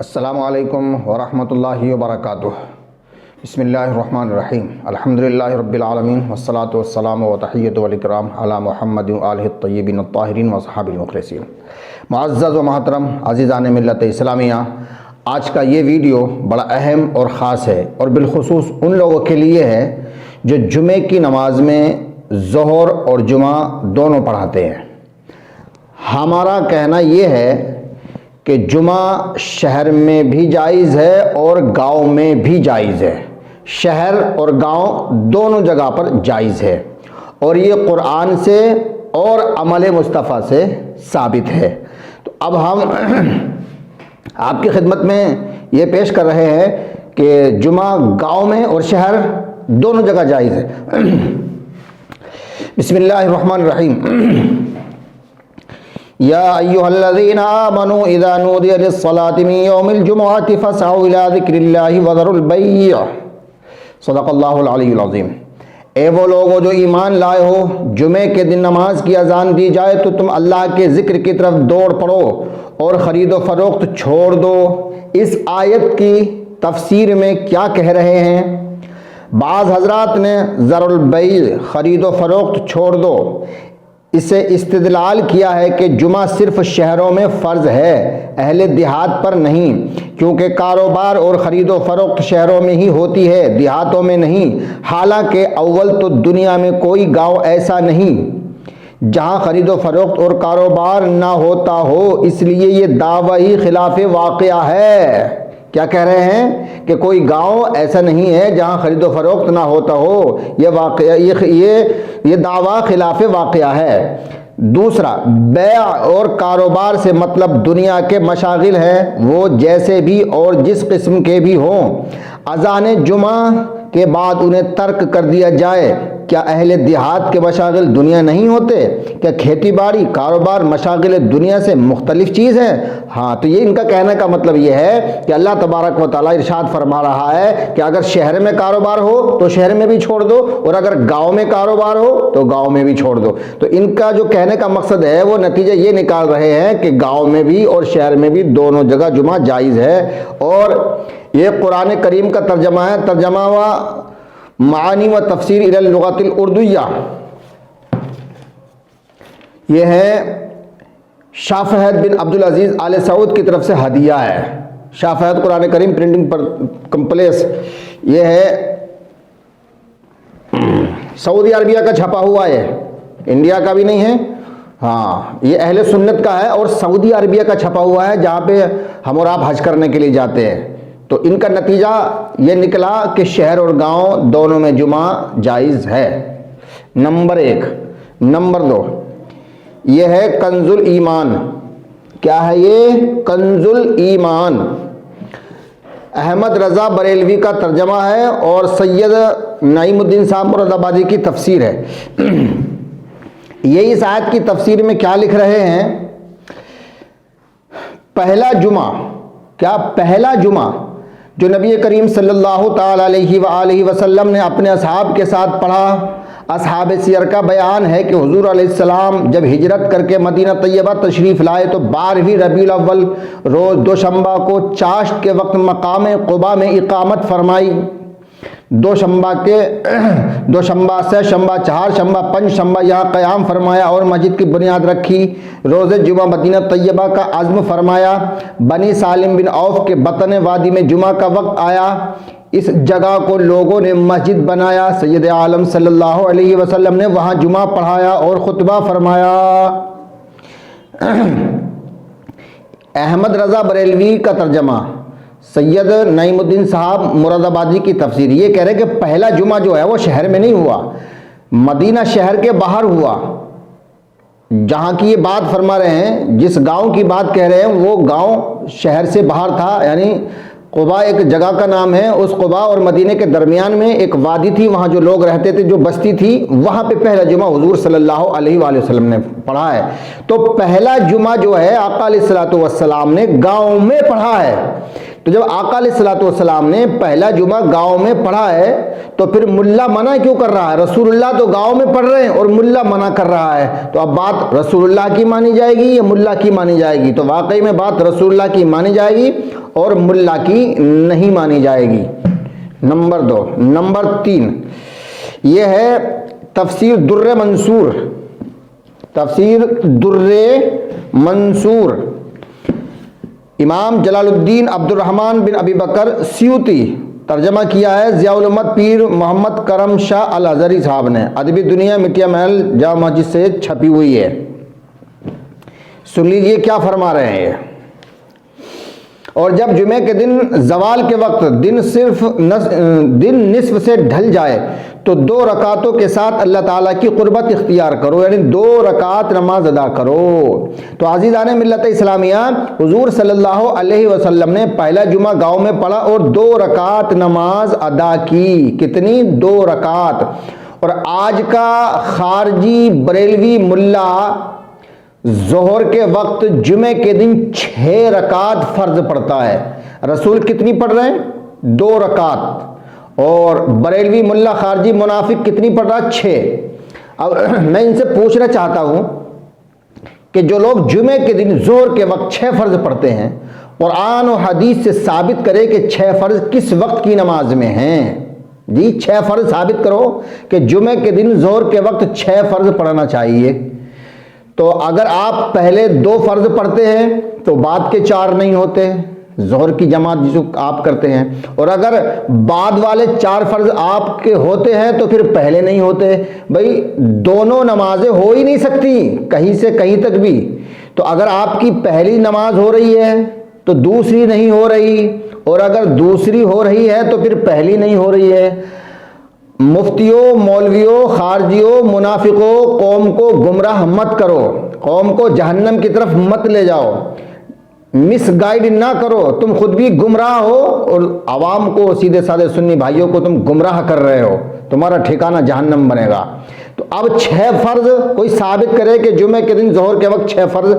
السلام علیکم ورحمۃ اللہ وبرکاتہ۔ بسم اللہ الرحمن الرحیم۔ الحمدللہ رب العالمین والصلاة والسلام وتحیۃ والاکرام علی محمد وآلہ الطیبین الطاہرین وصحابہ المخلصین۔ معزز و محترم عزیزان ملت اسلامیہ، آج کا یہ ویڈیو بڑا اہم اور خاص ہے، اور بالخصوص ان لوگوں کے لیے ہے جو جمعے کی نماز میں ظہر اور جمعہ دونوں پڑھاتے ہیں۔ ہمارا کہنا یہ ہے کہ جمعہ شہر میں بھی جائز ہے اور گاؤں میں بھی جائز ہے، شہر اور گاؤں دونوں جگہ پر جائز ہے، اور یہ قرآن سے اور عمل مصطفیٰ سے ثابت ہے۔ تو اب ہم آپ کی خدمت میں یہ پیش کر رہے ہیں کہ جمعہ گاؤں میں اور شہر دونوں جگہ جائز ہے۔ بسم اللہ الرحمن الرحیم۔ یا ایھا الذین آمنوا اذا نودی للصلاة من یوم الجمعۃ فاسعوا الی ذکر اللہ وذروا البیع۔ صدق اللہ العلی العظیم۔ اے وہ لوگو جو ایمان لائے ہو، جمعے کے دن نماز کی اذان دی جائے تو تم اللہ کے ذکر کی طرف دوڑ پڑو اور خرید و فروخت چھوڑ دو۔ اس آیت کی تفسیر میں کیا کہہ رہے ہیں؟ بعض حضرات نے ذر البیع، خرید و فروخت چھوڑ دو، اسے استدلال کیا ہے کہ جمعہ صرف شہروں میں فرض ہے، اہل دیہات پر نہیں، کیونکہ کاروبار اور خرید و فروخت شہروں میں ہی ہوتی ہے، دیہاتوں میں نہیں۔ حالانکہ اول تو دنیا میں کوئی گاؤں ایسا نہیں جہاں خرید و فروخت اور کاروبار نہ ہوتا ہو، اس لیے یہ دعویٰ ہی خلاف واقعہ ہے۔ کیا کہہ رہے ہیں کہ کوئی گاؤں ایسا نہیں ہے جہاں خرید و فروخت نہ ہوتا ہو، یہ دعویٰ خلاف واقعہ ہے۔ دوسرا، بیع اور کاروبار سے مطلب دنیا کے مشاغل ہیں، وہ جیسے بھی اور جس قسم کے بھی ہوں۔ اذان جمعہ کے بعد انہیں ترک کر دیا جائے، کیا اہل دیہات کے مشاغل دنیا نہیں ہوتے؟ کیا کھیتی باڑی، کاروبار مشاغل دنیا سے مختلف چیز ہیں؟ ہاں، تو یہ ان کا کہنے کا مطلب یہ ہے کہ اللہ تبارک و تعالیٰ ارشاد فرما رہا ہے کہ اگر شہر میں کاروبار ہو تو شہر میں بھی چھوڑ دو، اور اگر گاؤں میں کاروبار ہو تو گاؤں میں بھی چھوڑ دو۔ تو ان کا جو کہنے کا مقصد ہے وہ نتیجہ یہ نکال رہے ہیں کہ گاؤں میں بھی اور شہر میں بھی دونوں جگہ جمعہ جائز ہے، اور یہ قرآن کریم کا ترجمہ ہے، ترجمہ و معانی و تفسیر الی اللغۃ الاردویہ۔ یہ ہے شاہ فہد بن عبدالعزیز آل سعود کی طرف سے ہدیہ ہے۔ شاہ فہد قرآن کریم پرنٹنگ پر کمپلیکس، یہ ہے سعودی عربیہ کا چھپا ہوا ہے، انڈیا کا بھی نہیں ہے۔ ہاں، یہ اہل سنت کا ہے اور سعودی عربیہ کا چھپا ہوا ہے، جہاں پہ ہم اور آپ حج کرنے کے لیے جاتے ہیں۔ تو ان کا نتیجہ یہ نکلا کہ شہر اور گاؤں دونوں میں جمعہ جائز ہے، نمبر 1۔ نمبر 2، یہ ہے کنز الایمان۔ کیا ہے یہ؟ کنز الایمان، احمد رضا بریلوی کا ترجمہ ہے اور سید نعیم الدین صاحب مراد آبادی کی تفسیر ہے۔ یہ اس آیت کی تفسیر میں کیا لکھ رہے ہیں؟ پہلا جمعہ، کیا پہلا جمعہ جو نبی کریم صلی اللہ تعالی علیہ وآلہ وسلم نے اپنے اصحاب کے ساتھ پڑھا، اصحاب سیر کا بیان ہے کہ حضور علیہ السلام جب ہجرت کر کے مدینہ طیبہ تشریف لائے تو 12ویں ربیع الاول روز دوشنبہ کو چاشت کے وقت مقام قباء میں اقامت فرمائی۔ دوشنبہ سے شنبہ، چہار شنبہ، پنج شنبہ یہاں قیام فرمایا اور مسجد کی بنیاد رکھی۔ روز جمعہ مدینہ طیبہ کا عزم فرمایا۔ بنی سالم بن عوف کے بطن وادی میں جمعہ کا وقت آیا، اس جگہ کو لوگوں نے مسجد بنایا۔ سید عالم صلی اللہ علیہ وسلم نے وہاں جمعہ پڑھایا اور خطبہ فرمایا۔ احمد رضا بریلوی کا ترجمہ، سید نعیم الدین صاحب مراد آبادی کی تفسیر، یہ کہہ رہے کہ پہلا جمعہ جو ہے وہ شہر میں نہیں ہوا، مدینہ شہر کے باہر ہوا۔ جہاں کی یہ بات فرما رہے ہیں، جس گاؤں کی بات کہہ رہے ہیں وہ گاؤں شہر سے باہر تھا، یعنی قباء ایک جگہ کا نام ہے، اس قباء اور مدینے کے درمیان میں ایک وادی تھی، وہاں جو لوگ رہتے تھے، جو بستی تھی، وہاں پہ پہلا جمعہ حضور صلی اللہ علیہ وآلہ وسلم نے پڑھا ہے۔ تو پہلا جمعہ جو ہے آقا علیہ الصلوۃ والسلام نے گاؤں میں پڑھا ہے۔ تو جب آقا علیہ الصلوۃ والسلام نے پہلا جمعہ گاؤں میں پڑھا ہے تو پھر ملا منع کیوں کر رہا ہے؟ رسول اللہ تو گاؤں میں پڑھ رہے ہیں اور ملا منع کر رہا ہے، تو اب بات رسول اللہ کی مانی جائے گی یا ملا کی مانی جائے گی؟ تو واقعی میں بات رسول اللہ کی مانی جائے گی، اور ملا کی نہیں مانی جائے گی۔ نمبر 2۔ نمبر 3 یہ ہے تفسیر در منصور۔ تفسیر در منصور امام جلال الدین عبد الرحمن بن ابی بکر سیوطی ترجمہ کیا ہے ضیاء الامت پیر محمد کرم شاہ الازہری صاحب نے، ادبی دنیا مٹیا محل جامع مسجد سے چھپی ہوئی ہے۔ سن لیجئے کیا فرما رہے ہیں۔ اور جب جمعے کے دن زوال کے وقت دن نصف سے ڈھل جائے تو 2 رکعتوں کے ساتھ اللہ تعالیٰ کی قربت اختیار کرو، یعنی 2 رکعت نماز ادا کرو۔ تو عزیزان ملت اسلامیہ، حضور صلی اللہ علیہ وسلم نے پہلا جمعہ گاؤں میں پڑھا اور 2 رکعت نماز ادا کی۔ کتنی؟ 2 رکعت۔ اور آج کا خارجی بریلوی ملا ظہر کے وقت جمعے کے دن 6 رکعت فرض پڑھتا ہے۔ رسول کتنی پڑھ رہے ہیں؟ 2 رکعت۔ اور بریلوی ملا خارجی منافق کتنی پڑھ رہا ہے؟ 6۔ اب میں ان سے پوچھنا چاہتا ہوں کہ جو لوگ جمعے کے دن ظہر کے وقت 6 فرض پڑھتے ہیں، قرآن و حدیث سے ثابت کرے کہ 6 فرض کس وقت کی نماز میں ہیں؟ جی 6 فرض ثابت کرو کہ جمعے کے دن ظہر کے وقت 6 فرض پڑھنا چاہیے۔ تو اگر آپ پہلے 2 فرض پڑھتے ہیں تو بعد کے 4 نہیں ہوتے، ظہر کی جماعت جسے آپ کرتے ہیں، اور اگر بعد والے 4 فرض آپ کے ہوتے ہیں تو پھر پہلے نہیں ہوتے۔ بھائی دونوں نمازیں ہو ہی نہیں سکتی کہیں سے کہیں تک بھی۔ تو اگر آپ کی پہلی نماز ہو رہی ہے تو دوسری نہیں ہو رہی، اور اگر دوسری ہو رہی ہے تو پھر پہلی نہیں ہو رہی ہے۔ مفتیوں، مولویوں، خارجیوں، منافقوں، قوم کو گمراہ مت کرو، قوم کو جہنم کی طرف مت لے جاؤ، مس گائیڈ نہ کرو۔ تم خود بھی گمراہ ہو اور عوام کو، سیدھے سادے سنی بھائیوں کو تم گمراہ کر رہے ہو، تمہارا ٹھکانہ جہنم بنے گا۔ تو اب 6 فرض کوئی ثابت کرے کہ جمعے کے دن ظہر کے وقت 6 فرض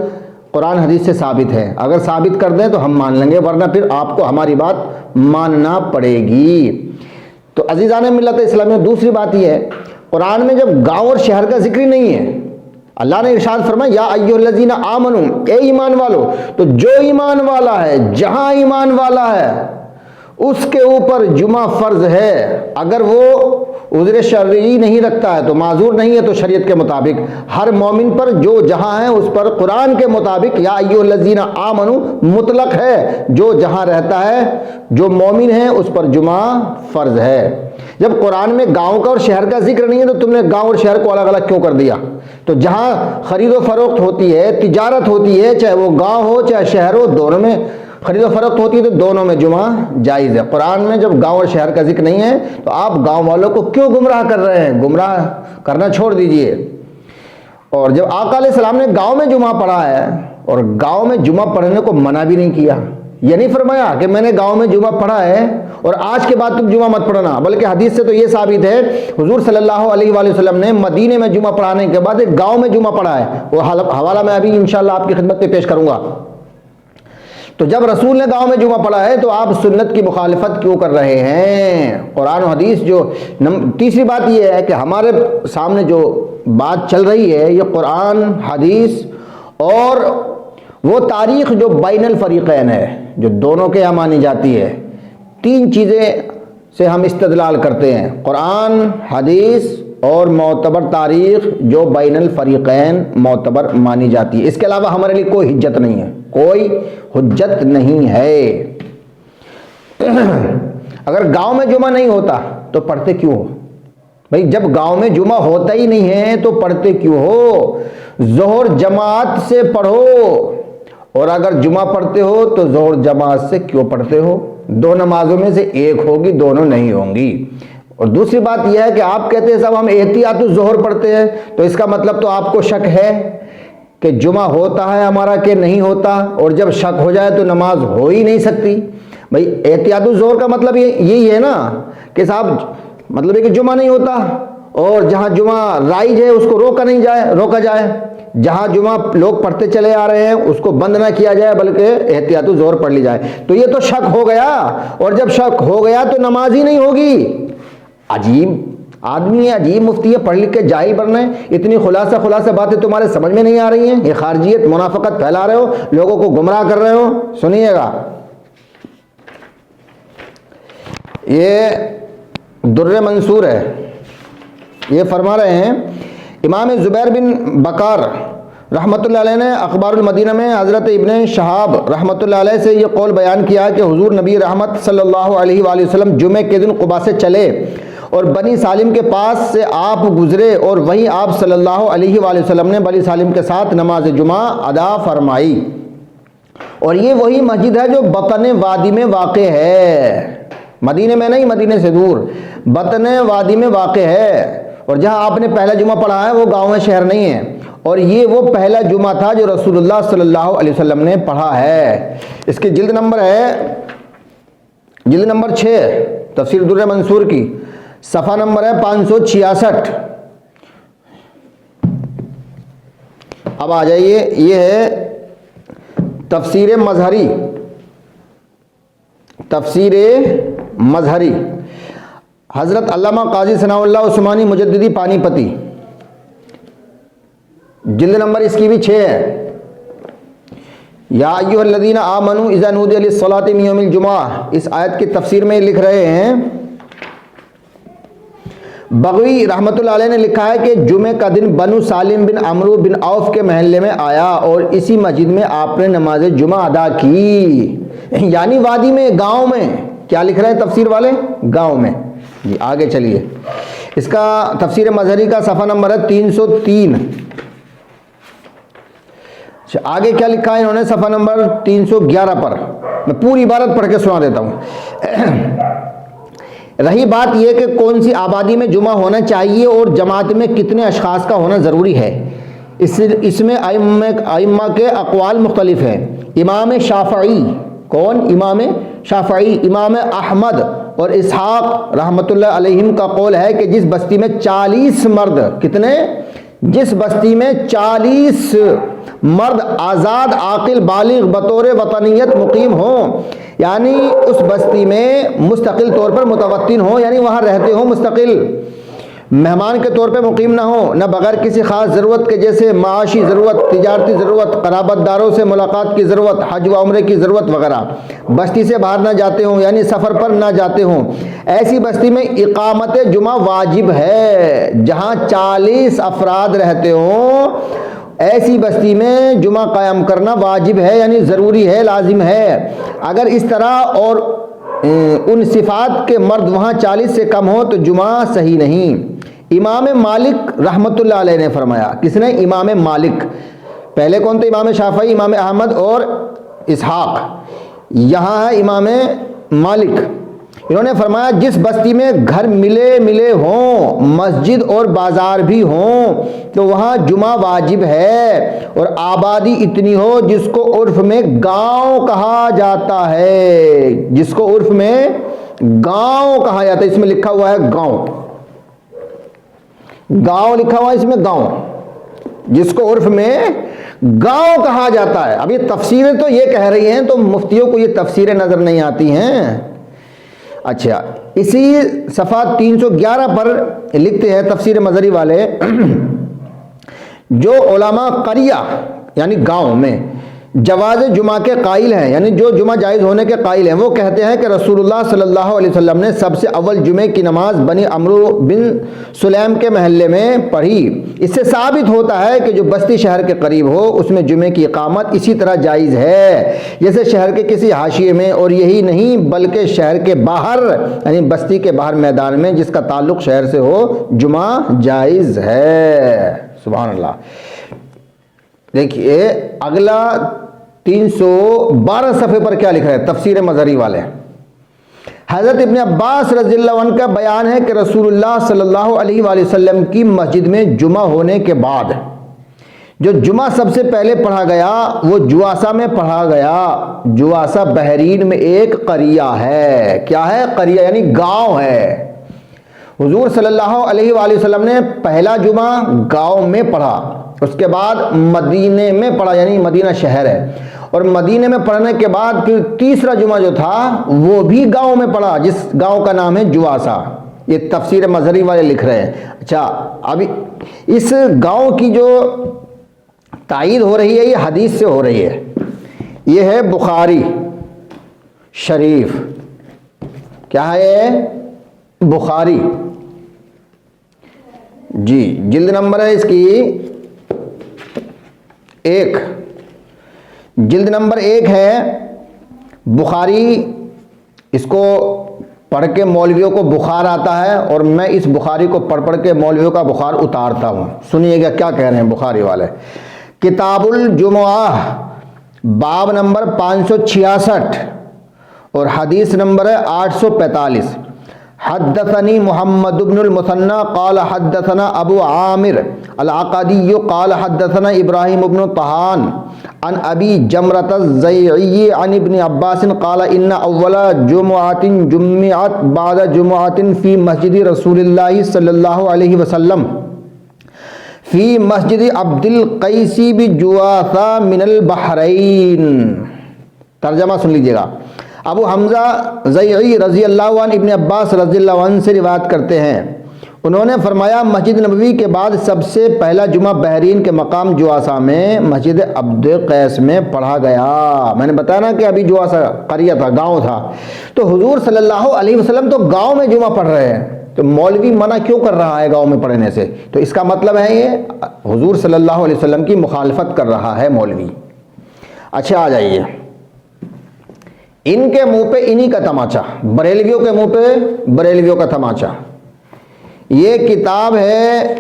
قرآن حدیث سے ثابت ہے۔ اگر ثابت کر دیں تو ہم مان لیں گے، ورنہ پھر آپ کو ہماری بات ماننا پڑے گی۔ تو عزیزان ملت اسلامیہ، دوسری بات یہ ہے، قرآن میں جب گاؤں اور شہر کا ذکر ہی نہیں ہے، اللہ نے ارشاد فرمایا یا ایھا الذین آمنو، اے ایمان والو، تو جو ایمان والا ہے، جہاں ایمان والا ہے اس کے اوپر جمعہ فرض ہے۔ اگر وہ عذر شرعی نہیں رکھتا ہے تو معذور نہیں ہے، تو شریعت کے مطابق ہر مومن پر جو جہاں ہے اس پر قرآن کے مطابق یا ایھا الذین آمنو مطلق ہے، جو جہاں رہتا ہے، جو مومن ہے اس پر جمعہ فرض ہے۔ جب قرآن میں گاؤں کا اور شہر کا ذکر نہیں ہے تو تم نے گاؤں اور شہر کو الگ الگ کیوں کر دیا؟ تو جہاں خرید و فروخت ہوتی ہے، تجارت ہوتی ہے، چاہے وہ گاؤں ہو چاہے شہر ہو، دونوں میں خرید و فروخت ہوتی ہے تو دونوں میں جمعہ جائز ہے۔ قرآن میں جب گاؤں اور شہر کا ذکر نہیں ہے تو آپ گاؤں والوں کو کیوں گمراہ کر رہے ہیں؟ گمراہ کرنا چھوڑ دیجئے۔ اور جب آقا علیہ السلام نے گاؤں میں جمعہ پڑھا ہے اور گاؤں میں جمعہ پڑھنے کو منع بھی نہیں کیا، یہ نہیں فرمایا کہ میں نے گاؤں میں جمعہ پڑھا ہے اور آج کے بعد تم جمعہ مت پڑھنا، بلکہ حدیث سے تو یہ ثابت ہے حضور صلی اللہ علیہ وآلہ وسلم نے مدینے میں جمعہ پڑھانے کے بعد ایک گاؤں میں جمعہ پڑھا ہے، وہ حوالہ میں ابھی انشاءاللہ آپ کی خدمت میں پیش کروں گا۔ تو جب رسول نے گاؤں میں جمعہ پڑھا ہے تو آپ سنت کی مخالفت کیوں کر رہے ہیں؟ قرآن و حدیث جو تیسری بات یہ ہے کہ ہمارے سامنے جو بات چل رہی ہے یہ قرآن، حدیث اور وہ تاریخ جو بین الفریقین ہے، جو دونوں کے یہاں مانی جاتی ہے۔ 3 چیزیں سے ہم استدلال کرتے ہیں، قرآن، حدیث اور معتبر تاریخ جو بین الفریقین معتبر مانی جاتی ہے۔ اس کے علاوہ ہمارے لیے کوئی حجت نہیں ہے، کوئی حجت نہیں ہے۔ اگر گاؤں میں جمعہ نہیں ہوتا تو پڑھتے کیوں ہو؟ بھائی جب گاؤں میں جمعہ ہوتا ہی نہیں ہے تو پڑھتے کیوں ہو؟ ظہر جماعت سے پڑھو، اور اگر جمعہ پڑھتے ہو تو ظہر جماعت سے کیوں پڑھتے ہو؟ 2 نمازوں میں سے ایک ہوگی، دونوں نہیں ہوں گی۔ اور دوسری بات یہ ہے کہ آپ کہتے ہیں صاحب ہم احتیاط الظہر پڑھتے ہیں، تو اس کا مطلب تو آپ کو شک ہے کہ جمعہ ہوتا ہے ہمارا کہ نہیں ہوتا، اور جب شک ہو جائے تو نماز ہو ہی نہیں سکتی۔ بھائی احتیاط الظہر کا مطلب یہی ہے نا کہ صاحب مطلب ہے کہ جمعہ نہیں ہوتا اور جہاں جمعہ رائج ہے اس کو روکا جائے، جہاں جمعہ لوگ پڑھتے چلے آ رہے ہیں اس کو بند نہ کیا جائے بلکہ احتیاط الظہر پڑھ لی جائے۔ تو یہ تو شک ہو گیا، اور جب شک ہو گیا تو نماز ہی نہیں ہوگی۔ عجیب آدمی ہے، عجیب مفتی ہے، پڑھ لکھ کے جاہل بننا ہے۔ اتنی خلاصہ باتیں تمہارے سمجھ میں نہیں آ رہی ہیں، یہ خارجیت، منافقت پھیلا رہے ہو، لوگوں کو گمراہ کر رہے ہو۔ سنیے گا، یہ در منصور ہے، یہ فرما رہے ہیں امام زبیر بن بکار رحمۃ اللہ علیہ نے اخبار المدینہ میں حضرت ابن شہاب رحمۃ اللہ علیہ سے یہ قول بیان کیا کہ حضور نبی رحمت صلی اللہ علیہ وآلہ وسلم جمعے کے دن قباء سے چلے اور بنی سالم کے پاس سے آپ گزرے اور وہیں آپ صلی اللہ علیہ وآلہ وسلم نے بنی سالم کے ساتھ نماز جمعہ ادا فرمائی، اور یہ وہی مسجد ہے جو بطن وادی میں واقع ہے، مدینے میں نہیں، مدینے سے دور، بطن وادی میں واقع ہے، اور جہاں آپ نے پہلا جمعہ پڑھا ہے وہ گاؤں میں، شہر نہیں ہے، اور یہ وہ پہلا جمعہ تھا جو رسول اللہ صلی اللہ علیہ وسلم نے پڑھا ہے۔ اس کی جلد نمبر 6 تفسیر در منصور کی، صفحہ نمبر ہے 566۔ اب آ جائیے، یہ ہے تفسیر مظہری، تفسیر مظہری حضرت علامہ قاضی ثناء اللہ عثمانی مجددی پانی پتی، جلد نمبر اس کی بھی 6 ہے۔ یا ایھا الذین آمنوا اذا نودی للصلاۃ من یوم الجمعہ، اس آیت کی تفسیر میں لکھ رہے ہیں، بغوی رحمۃ اللہ علیہ نے لکھا ہے کہ جمعے کا دن بنو سالم بن عمرو بن عوف کے محلے میں آیا اور اسی مسجد میں آپ نے نماز جمعہ ادا کی، یعنی وادی میں، گاؤں میں۔ کیا لکھ رہے ہیں تفسیر والے؟ گاؤں میں۔ جی آگے چلیے، اس کا تفسیر مظہری کا صفحہ نمبر ہے 303۔ آگے کیا لکھا ہے انہوں نے صفحہ نمبر 311 پر، میں پوری عبارت پڑھ کے سنا دیتا ہوں۔ رہی بات یہ کہ کون سی آبادی میں جمعہ ہونا چاہیے اور جماعت میں کتنے اشخاص کا ہونا ضروری ہے، اس میں ائمہ کے اقوال مختلف ہیں۔ امام شافعی، کون؟ امام شافعی، امام احمد اور اسحاق رحمۃ اللہ علیہم کا قول ہے کہ جس بستی میں 40 مرد، کتنے؟ جس بستی میں 40 مرد آزاد عاقل بالغ بطور وطنیت مقیم ہوں، یعنی اس بستی میں مستقل طور پر متوطن ہوں، یعنی وہاں رہتے ہوں، مستقل مہمان کے طور پہ مقیم نہ ہوں، نہ بغیر کسی خاص ضرورت کے، جیسے معاشی ضرورت، تجارتی ضرورت، قرابت داروں سے ملاقات کی ضرورت، حج و عمرے کی ضرورت وغیرہ، بستی سے باہر نہ جاتے ہوں، یعنی سفر پر نہ جاتے ہوں، ایسی بستی میں اقامت جمعہ واجب ہے۔ جہاں 40 افراد رہتے ہوں ایسی بستی میں جمعہ قائم کرنا واجب ہے، یعنی ضروری ہے، لازم ہے۔ اگر اس طرح اور ان صفات کے مرد وہاں 40 سے کم ہو تو جمعہ صحیح نہیں۔ امام مالک رحمۃ اللہ علیہ نے فرمایا، کس نے؟ امام مالک۔ پہلے کون تھے؟ امام شافعی، امام احمد اور اسحاق، یہاں ہے امام مالک۔ انہوں نے فرمایا جس بستی میں گھر ملے ہوں، مسجد اور بازار بھی ہوں تو وہاں جمعہ واجب ہے، اور آبادی اتنی ہو جس کو عرف میں گاؤں کہا جاتا ہے، جس کو عرف میں گاؤں کہا جاتا ہے، اس میں لکھا ہوا ہے گاؤں، گاؤں لکھا ہوا ہے اس میں، گاؤں جس کو عرف میں گاؤں کہا جاتا ہے۔ اب یہ تفسیریں تو یہ کہہ رہی ہیں، تو مفتیوں کو یہ تفسیریں نظر نہیں آتی ہیں۔ اچھا، اسی صفحہ 311 پر لکھتے ہیں تفسیر مظہری والے، جو علماء قریہ یعنی گاؤں میں جواز جمعہ کے قائل ہیں، یعنی جو جمعہ جائز ہونے کے قائل ہیں، وہ کہتے ہیں کہ رسول اللہ صلی اللہ علیہ وسلم نے سب سے اول جمعے کی نماز بنی عمرو بن سلیم کے محلے میں پڑھی۔ اس سے ثابت ہوتا ہے کہ جو بستی شہر کے قریب ہو اس میں جمعے کی اقامت اسی طرح جائز ہے جیسے شہر کے کسی حاشیے میں، اور یہی نہیں بلکہ شہر کے باہر یعنی بستی کے باہر میدان میں جس کا تعلق شہر سے ہو جمعہ جائز ہے۔ سبحان اللہ۔ دیکھیے اگلا 312 صفحے پر کیا لکھا ہے تفسیر مظہری والے۔ حضرت ابن عباس رضی اللہ عنہ کا بیان ہے کہ رسول اللہ صلی اللہ علیہ وآلہ وسلم کی مسجد میں جمعہ ہونے کے بعد جو جمعہ سب سے پہلے پڑھا گیا وہ جواسہ میں پڑھا گیا۔ جواسہ بحرین میں ایک قریہ ہے۔ کیا ہے؟ قریہ یعنی گاؤں ہے۔ حضور صلی اللہ علیہ وآلہ وسلم نے پہلا جمعہ گاؤں میں پڑھا، اس کے بعد مدینے میں پڑھا، یعنی مدینہ شہر ہے، اور مدینے میں پڑھنے کے بعد پھر تیسرا جمعہ جو تھا وہ بھی گاؤں میں پڑھا، جس گاؤں کا نام ہے جواسہ۔ یہ تفسیر مظہری والے لکھ رہے ہیں۔ اچھا، اب اس گاؤں کی جو تائید ہو رہی ہے یہ حدیث سے ہو رہی ہے۔ یہ ہے بخاری شریف، کیا ہے؟ بخاری. جی جلد نمبر ہے اس کی 1. جلد نمبر 1 ہے بخاری. اس کو پڑھ کے مولویوں کو بخار آتا ہے اور میں اس بخاری کو پڑھ کے مولویوں کا بخار اتارتا ہوں. سنیے گا کیا کہہ رہے ہیں بخاری والے. کتاب الجمعہ باب نمبر 566 اور حدیث نمبر ہے 845. حدثني محمد بن المثنى قال حدثنا ابو عامر العقدي قال حدثنا ابراهيم بن طهان عن ابي جمرة الزيعي عن ابن عباس قال ان اول جمعة جمعت بعد جمعة في مسجد رسول الله صلى الله عليه وسلم في مسجد عبد القيس بجواثا من البحرين. ترجمہ سن لیجیے گا. ابو حمزہ زیعی رضی اللہ عنہ ابن عباس رضی اللہ عنہ سے روایت کرتے ہیں، انہوں نے فرمایا مسجد نبوی کے بعد سب سے پہلا جمعہ بحرین کے مقام جواسا میں مسجد عبد قیس میں پڑھا گیا. میں نے بتایا نا کہ ابھی جواسا قریہ تھا، گاؤں تھا، تو حضور صلی اللہ علیہ وسلم تو گاؤں میں جمعہ پڑھ رہے ہیں، تو مولوی منع کیوں کر رہا ہے گاؤں میں پڑھنے سے؟ تو اس کا مطلب ہے یہ حضور صلی اللہ علیہ وسلم کی مخالفت کر رہا ہے مولوی. اچھا آ جائیے، ان کے منہ پہ انہی کا تماچا، بریلویوں کے منہ پہ بریلویوں کا تماچا. یہ کتاب ہے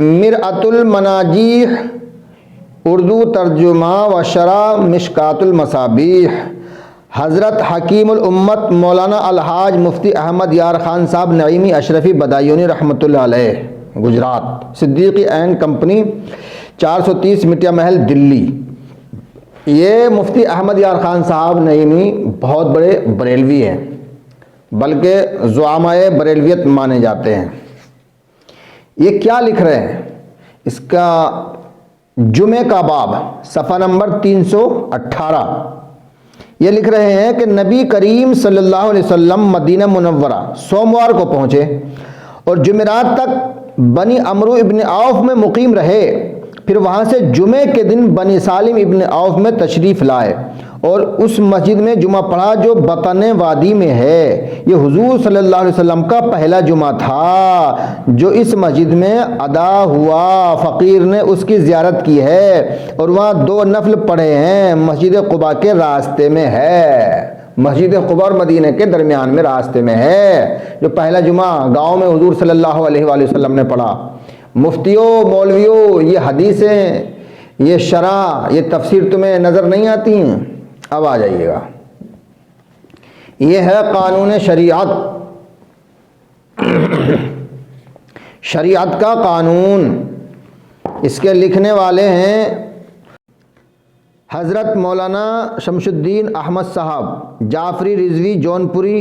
مرعۃ المناجیح، اردو ترجمہ و شرح مشکات المصابیح، حضرت حکیم الامت مولانا الحاج مفتی احمد یار خان صاحب نعیمی اشرفی بدایونی رحمۃ اللہ علیہ، گجرات، صدیقی اینڈ کمپنی، 430 مٹیا محل، دلی. یہ مفتی احمد یار خان صاحب نعیمی بہت بڑے بریلوی ہیں، بلکہ زعمائے بریلویت مانے جاتے ہیں. یہ کیا لکھ رہے ہیں؟ اس کا جمعہ کا باب صفحہ نمبر 318. یہ لکھ رہے ہیں کہ نبی کریم صلی اللہ علیہ وسلم مدینہ منورہ سوموار کو پہنچے اور جمعرات تک بنی عمرو ابن عوف میں مقیم رہے. پھر وہاں سے جمعے کے دن بنی سالم ابن عوف میں تشریف لائے اور اس مسجد میں جمعہ پڑھا جو بطن وادی میں ہے. یہ حضور صلی اللہ علیہ وسلم کا پہلا جمعہ تھا جو اس مسجد میں ادا ہوا. فقیر نے اس کی زیارت کی ہے اور وہاں 2 نفل پڑھے ہیں. مسجد قباء کے راستے میں ہے، مسجد قباء اور مدینہ کے درمیان میں راستے میں ہے. جو پہلا جمعہ گاؤں میں حضور صلی اللہ علیہ وآلہ وسلم نے پڑھا. مفتیوں، مولویوں، یہ حدیثیں، یہ شرح، یہ تفسیر تمہیں نظر نہیں آتی ہیں؟ اب آ جائیے گا. یہ ہے قانون شریعت، شریعت کا قانون. اس کے لکھنے والے ہیں حضرت مولانا شمس الدین احمد صاحب جعفری رضوی جونپوری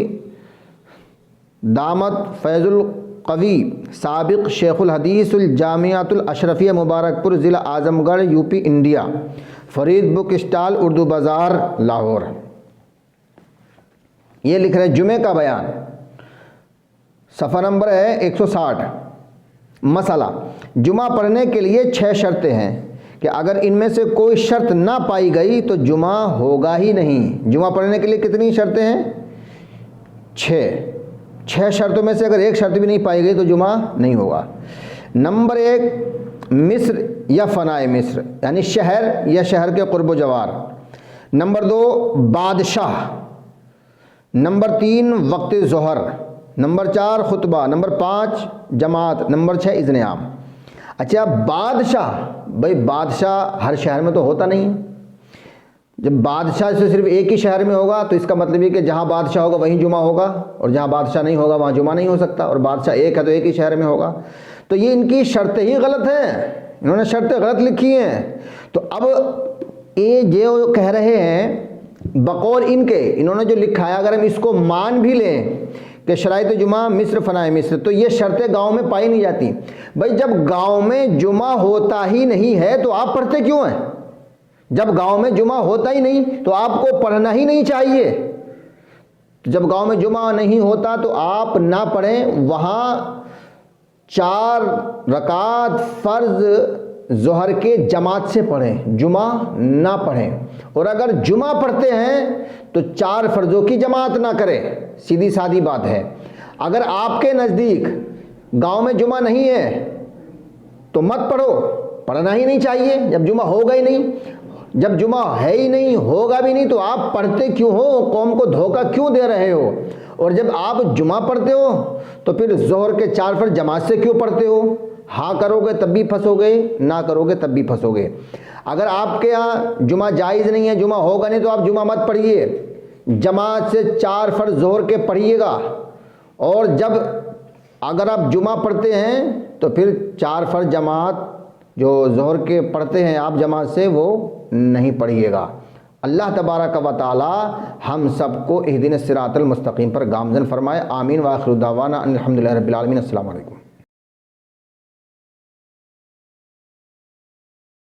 دامت فیض القوی، سابق شیخ الحدیث الجامعۃ الاشرفیہ مبارک پور، ضلع اعظم گڑھ، U P, India. Farid book stall, Urdu بازار، لاہور. یہ لکھ رہے جمعے کا بیان، صفحہ نمبر ہے 160. مسئلہ: جمعہ پڑھنے کے لیے 6 شرطیں ہیں کہ اگر ان میں سے کوئی شرط نہ پائی گئی تو جمعہ ہوگا ہی نہیں. جمعہ پڑھنے کے لیے کتنی شرطیں ہیں؟ 6 شرطوں میں سے اگر ایک شرط بھی نہیں پائی گئی تو جمعہ نہیں ہوگا. نمبر 1 مصر یا فنائے مصر، یعنی شہر یا شہر کے قرب و جوار. نمبر 2 بادشاہ. نمبر 3 وقت ظہر. نمبر 4 خطبہ. نمبر 5 جماعت. نمبر 6 اذن عام. اچھا بادشاہ، بھائی بادشاہ ہر شہر میں تو ہوتا نہیں ہے. جب بادشاہ سے صرف ایک ہی شہر میں ہوگا تو اس کا مطلب یہ کہ جہاں بادشاہ ہوگا وہیں جمعہ ہوگا، اور جہاں بادشاہ نہیں ہوگا وہاں جمعہ نہیں ہو سکتا. اور بادشاہ ایک ہے تو ایک ہی شہر میں ہوگا. تو یہ ان کی شرطیں ہی غلط ہیں، انہوں نے شرطیں غلط لکھی ہیں. تو اب یہ جو کہہ رہے ہیں بقول ان کے، انہوں نے جو لکھا ہے اگر ہم اس کو مان بھی لیں کہ شرائط جمعہ مصر فنائے مصر، تو یہ شرطیں گاؤں میں پائی نہیں جاتی. بھائی جب گاؤں میں جمعہ ہوتا ہی نہیں ہے تو آپ پڑھتے کیوں ہیں؟ جب گاؤں میں جمعہ ہوتا ہی نہیں تو آپ کو پڑھنا ہی نہیں چاہیے. جب گاؤں میں جمعہ نہیں ہوتا تو آپ نہ پڑھیں. وہاں 4 رکعت فرض ظہر کے جماعت سے پڑھیں، جمعہ نہ پڑھیں، اور اگر جمعہ پڑھتے ہیں تو 4 فرضوں کی جماعت نہ کریں۔ سیدھی سادی بات ہے۔ اگر آپ کے نزدیک گاؤں میں جمعہ نہیں ہے تو مت پڑھو، پڑھنا ہی نہیں چاہیے جب جمعہ ہوگا ہی نہیں۔ جب جمعہ ہے ہی نہیں، ہوگا بھی نہیں، تو آپ پڑھتے کیوں ہو؟ قوم کو دھوکہ کیوں دے رہے ہو؟ اور جب آپ جمعہ پڑھتے ہو تو پھر ظہر کے 4 فرض جماعت سے کیوں پڑھتے ہو؟ ہاں کرو گے تب بھی پھنسو گے، نہ کرو گے تب بھی پھنسو گے۔ اگر آپ کے ہاں جمعہ جائز نہیں ہے، جمعہ ہوگا نہیں، تو آپ جمعہ مت پڑھیے، جماعت سے 4 فرض ظہر کے پڑھیے گا۔ اور جب اگر آپ جمعہ پڑھتے ہیں تو پھر 4 فرض جماعت جو ظہر کے پڑھتے ہیں آپ جماعت سے، وہ نہیں پڑھیے گا۔ اللہ تبارک و تعالی ہم سب کو اہدنا الصراط المستقیم پر گامزن فرمائے۔ آمین۔ وآخر دعوانا ان الحمدللہ رب العالمین۔ السلام علیکم۔